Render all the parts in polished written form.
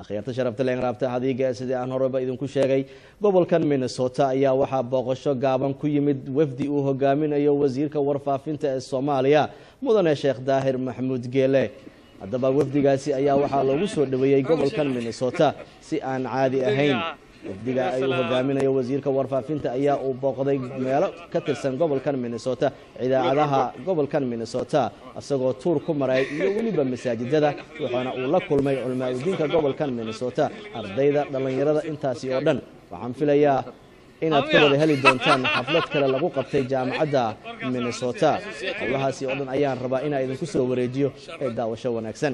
akhyaarta sharafta leen raabta hadiga sidii aan horeba idinku sheegay gobolkan Minnesota ayaa waxa booqasho gaaban ku yimid wafdi uu hogaaminayo wasiirka warfaafinta ee Soomaaliya mudane Sheekh Daahir Maxamuud Geele hadaba wafdigaasi ayaa waxa lagu soo dhaweeyay gobolkan Minnesota si aan caadi ahayn wafdiga ay hogaaminayo wasiirka warfaafinta ayaa uu booqday meelo ka tirsan gobolkan Minnesota idaacadaha gobolkan Minnesota asagoo tuur ku maray iyo waliba masaajidada waxaana uu la kulmay culamaadiinka gobolkan Minnesota ardayda dhalinyarada intaasi oo dhan waxaan filayaa inaad ka wada heli doontaan xaflad kale lagu qabtay jaamacadda Minnesota waxaasi oo dhan ayaan rabaa inaan idinku soo wareejiyo ee daawasho wanaagsan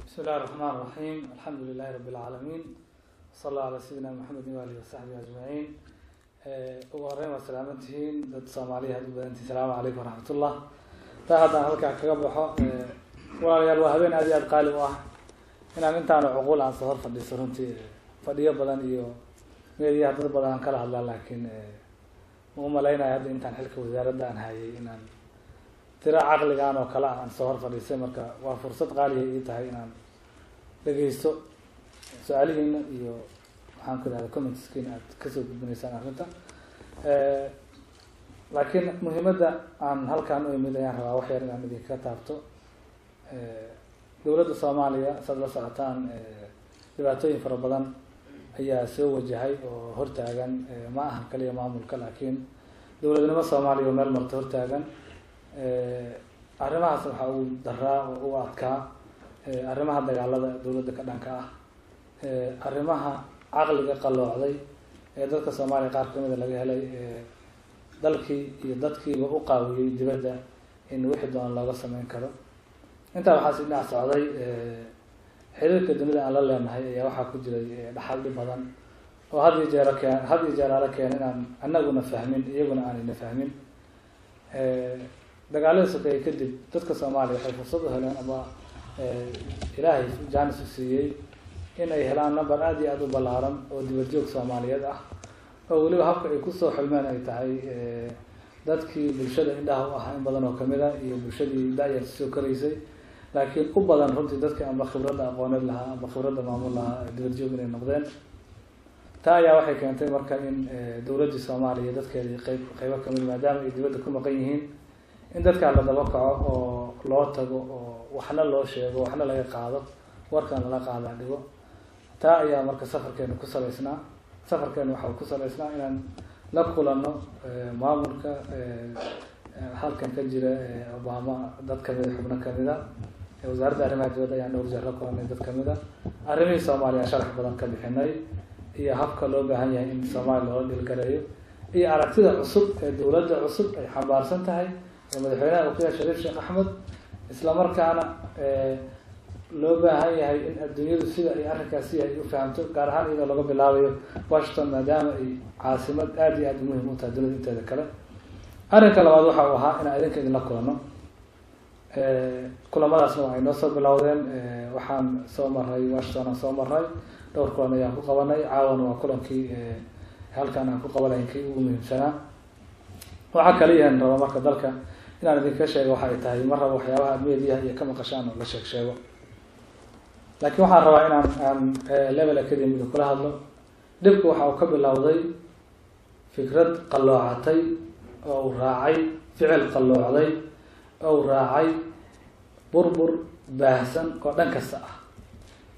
بسم الله الرحمن الرحيم الحمد لله رب العالمين صلى الله على سيدنا محمد وآله وصحبه أجمعين وغيرهم وسلامتهم ضد صومالية هذه السلام عليكم ورحمة الله هذا هلك كجبحة ولا الوهابين هذه القالب واحد هنا من تانو عقول عن صهر فدي سرنتي فدي بدن إيو ميدي هذا بدن كله الله لكن مو ملاينا هذا إنت حلك وزارة ده هاي إن ترى عقل كانوا وكلا عن صهر فدي سمرك وفرصة غالية إيتها إن dhageysto su'aalihiina iyo waxaan ku raadin comments-kiina aad ka soo gudbinaysaan arrinta laakiin muhiimadda aan halkaan u imid ayaan rabaa wax yar inaan idinka taabto dowladda Soomaaliya sad la socotaan dhibaatooyin fara badan ayaa soo wajahay oo hortaagan ma aha kaliya maamulka laakiin dowladnimada Soomaaliya meel marto hortaagan arrimahaas waxa uu daraa oo u adkaa arrimaha dagaalada dawladda ka dhanka ah arrimaha aqliga qalloocday ee dadka Soomaaliya qaar ka mid ah laga helay dalkii iyo dadkiiba u qaawiyay dibadda in wixii doon laga sameyn karo inta waxa si dhinac socday xiriirka dunida aan la leenahay ayaa waxa ku jiray dhaxal badan oo had iyo jeer ala keenay inaan annaguna fahmin iyaguna aanayna fahmin dagaalada sokay kadib dadka Soomaaliya waxay fursad u heleen ama ilaahay jaanis u siiyay in ay helaan number aad iyo aad u ballaaran oo dibadjoog Soomaaliyeed ah oo waliba habka ay ku soo xilmeen ay tahay dadkii bulshada indhaha u ahaa in badan oo kamid ah iyo bulshadii daayar soo koreysay laakiin u badan runtii dadka ama khibradda aqooneed lahaa ama khibradda maamul lahaa dibadjoog inay noqdeen taa ayaa waxay keentay marka in dowladda Soomaaliya dadkeedii qaybo kamid maadaama ay dibadda ku maqan yihiin in dadka la daba kaco oo loo tago oo waxna loo sheego waxna laga qaado warkan la qaado dhigo taa ayaa marka safarkeena ku saleysnaa waxa uu ku saleysnaa inaan la kulano maamulka halkan ka jira Obama dad kamid xubno kamid ah wasaaradda arrimaha dibadda ayaa dhowr jeer la kulanay dad kamid ah arrimihii Soomaaliya sharax badan ka bixinay iyo habka loo baahan yahay in Soomaaliya loo dhilgalayo iyo aragtida cusub ee dowladda cusub ay xambaarsan tahay madaxweynaha Ukiya Shariif Sheekh Axmed isla markaana loo baahan yahay in adduunyadu sida ay arrinkaasi ay u fahamto gaar ahaan iyadoo laga bilaabayo Washington maadaama ay caasimad aad iyo aad muhiim u tahay dunida inteeda kale arrinka labaad waxa uu ahaa in idinka idin la kulano kulamadaasna waa inoo soo bilowdeen waxaan soo maray Washington aan soo maray dhowr kulan ayaan ku qabanay caawana waa kulankii halkan aan ku qabanayn kii ugu muhiimsanaa waxa kale yahay raba marka dalka inaan idinka sheego waxa ay tahay mar raba waxyaabaha meediyaha iyo ka maqashaan oo la sheego laakiin waxaan rabaa inaan level academy kula hadlo dibku waxa uu ka bilowday fikrad qalloocatay oo raacay ficil qalloocday oo raacay burbur baahsan oo dhan kasta ah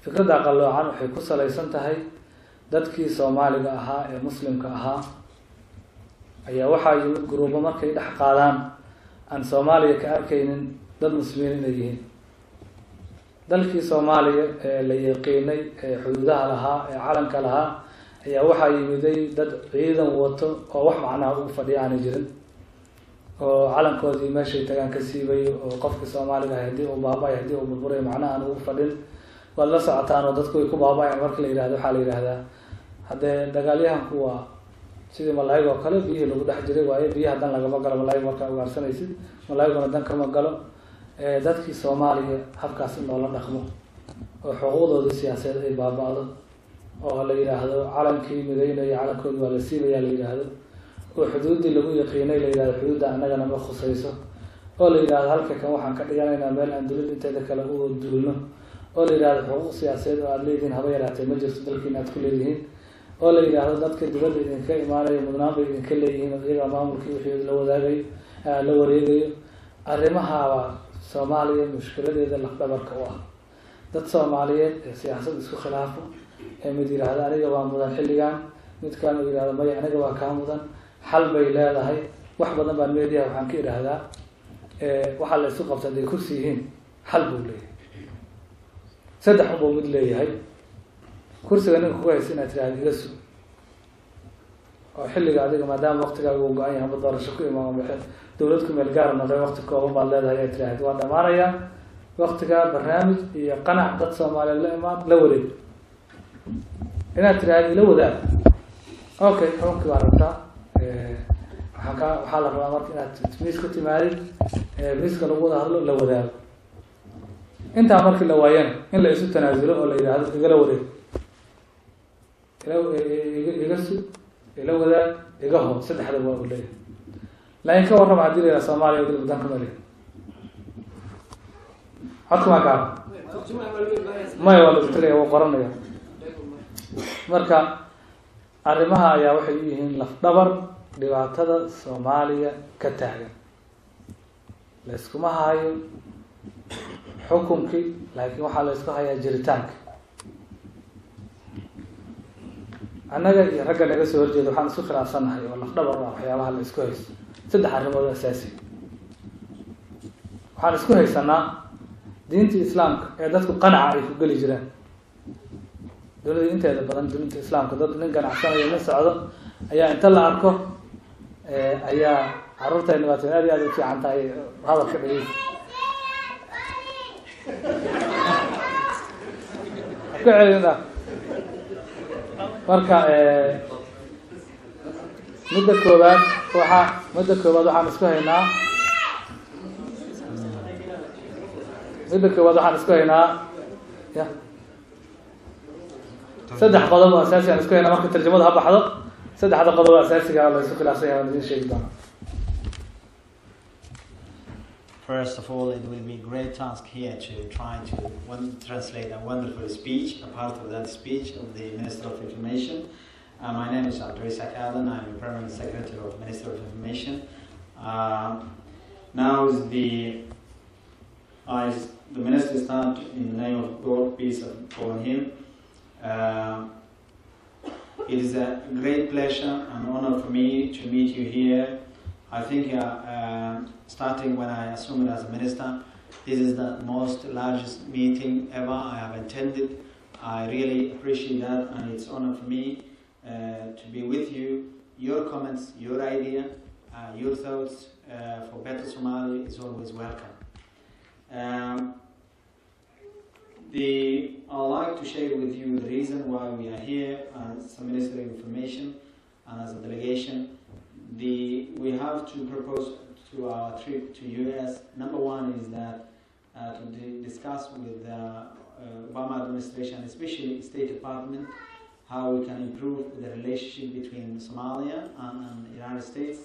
fikradda qalloocan waxay ku saleysan tahay dadkii Soomaaliga ahaa ee muslimka ahaa ayaa waxa yimid gruubo markay dhex qaadaan aan Soomaaliya ka arkaynin dad muslimiin inay yihiin dalkii Soomaaliya ee la yaqiinay ee xuduudaha lahaa ee calanka lahaa ayaa waxa yimiday dad ciidan wato oo wax macnaha u fadhiyaan jirin oo calankoodii meeshay tagaan ka siibay oo qofka Soomaaliga hadii uu baabay hadii uu burburay macnaha aan ugu fadhin wala socotaan oo dadku ay ku baabayaan marka la yiraahdo waxa la yiraahdaa hadee dagaalyahanku waa sidii malaayga oo kale biyo lagu dhex jiray waaye biyaha dan laga galo malaayga marka ugaarsanaysid malaayga dan kama galo dadkii Soomaaliya habkaas in loo la dhaqmo oo xuquuqdooda siyaasadeed ay baabado oo la yiraahdo calankii mideynaya calankoodii waa la siibaya la yiraahdo oo xuduuddii lagu yaqiinay la yidhahdo xuduudda annagana ma khusayso, oo la yidhahdo halka kan waxaan ka dhiganaynaa meel aan dulid inteeda kale u duulno, oo la yidhahdo xuquuq siyaasadeed oo aada leedihiin haba yaraatee ma jirto dalkiina aad ku leedihiin, oo la yidhaahdo dadka dibadda idinka imaanaya mudnaan bay idinka leeyihiin oo iyagaa maamulkii wixii la wadaagayo la wareegayo. arrimahaaba Soomaaliya mushkiladeeda lafdhabarka u ah. dad Soomaaliyeed ee siyaasad isku khilaafo ee mid yidhaahdo aniga waa mudan xilligan, mid kalena uu yidhahdo maya aniga waa kaa mudan, xal bay leedahay. wax badan baan meediyaha waxaan ka idhaahdaa waxaa la isu qabta haday kursi yihiin xal buu leeyahay. saddex unbuu mid leeyahay, kursiga ninka kuga haysa inaad tiraahdo iga sug oo xilliga adiga maadaama waqtigaaga uu go-an yahay amba doorasho ku imaamo dawlad ku meel gaara noqday waqti kooban baad leedahay ay tiraahdo waa dhamaanayaa waqtigaa barnaamij iyo qanac dad Soomaaliyeed la imaan la wareeg. inaad tiraahdo ila wadaag okay xukunkii baa rabtaa waxaa la rabaa marka inaad miis ku timaadid miiska lagu wada hadlo la wadaago. intaa markii la waayana in la isu tanaasulo oo la yidhaahdo igala wareeg, iga sug, ila wadaag, iga hoo, saddexda waa u leeyahay. laakiin ka warrama haddii la yidhaha Soomaaliya weli wadanka male codka maa gaaba maya waa lagu tagaya waa qoranaya. marka arrimaha ayaa waxay u yihiin lafdhabar dhibaatada Soomaaliya ka taagan. la iskuma hayo xukunkii, laakiin waxaa la isku hayaa jiritaanka. annaga iyo ragga naga soo horjeeda waxaan isku khilaafsannahay oo lafdhabar ah waxyaabaha la isku haysto saddex arrimood asaasi. waxaan isku haysanaa diinta islaamka ee dadku qanaca ay ku geli jiraan. dowladda inteeda badan diinta islaamka dad nin ganacsanayo nin socdo ayaa inta la arko ayaa carruurtayna waatan aad iyo aad u fiican tahay hadalka dhageysa ku celina. marka midda koowaad waxaan isku haynaa ya saddex qodob oo asaasi aan isku haynaa. marka tarjamada ha baxdo saddexda qodob oo asaasiga la isku khilaafsan yahay waan idin sheegi doonaa. First of all, it will be a great task here to try to translate a wonderful speech, a part of that speech of the Minister of Information. My name is Abdul Akadan. I'm the Permanent Secretary of Minister of Information. Now is the Minister start in the name of God, peace upon him. It is a great pleasure and honor for me to meet you here. I think starting when I assumed as a minister, this is the most largest meeting ever I have attended. I really appreciate that, and it's honor for me to be with you. Your comments, your idea, your thoughts for better Somali is always welcome. I'd like to share with you the reason why we are here as a Ministry of Information and as a delegation. We have to propose to our trip to US. Number one is that to discuss with the Obama administration, especially State Department, how we can improve the relationship between Somalia and the United States,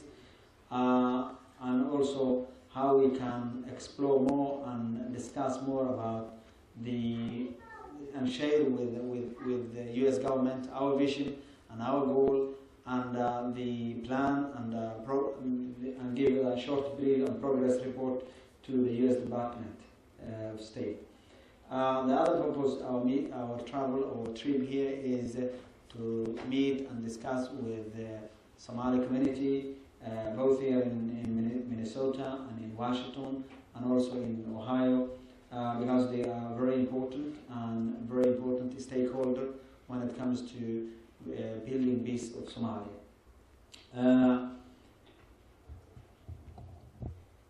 and also how we can explore more and discuss more about and share with the US government our vision and our goal and the plan and give a short brief and progress report to the US Department of State. The other purpose of our travel or trip here is to meet and discuss with the Somali community, both here in Minnesota and in Washington and also in Ohio, because they are very important stakeholder when it comes to building peace of Somalia.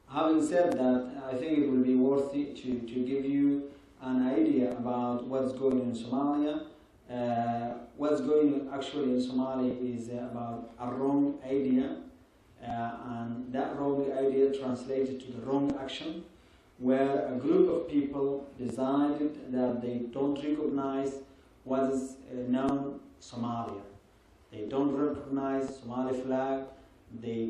Having said that, I think it will be worthy to give you an idea about what's going on in Somalia. What's going on actually in Somalia is about a wrong idea, and that wrong idea translated to the wrong action, where a group of people decided that they don't recognize what is known Somalia. They don't recognize Somali flag, they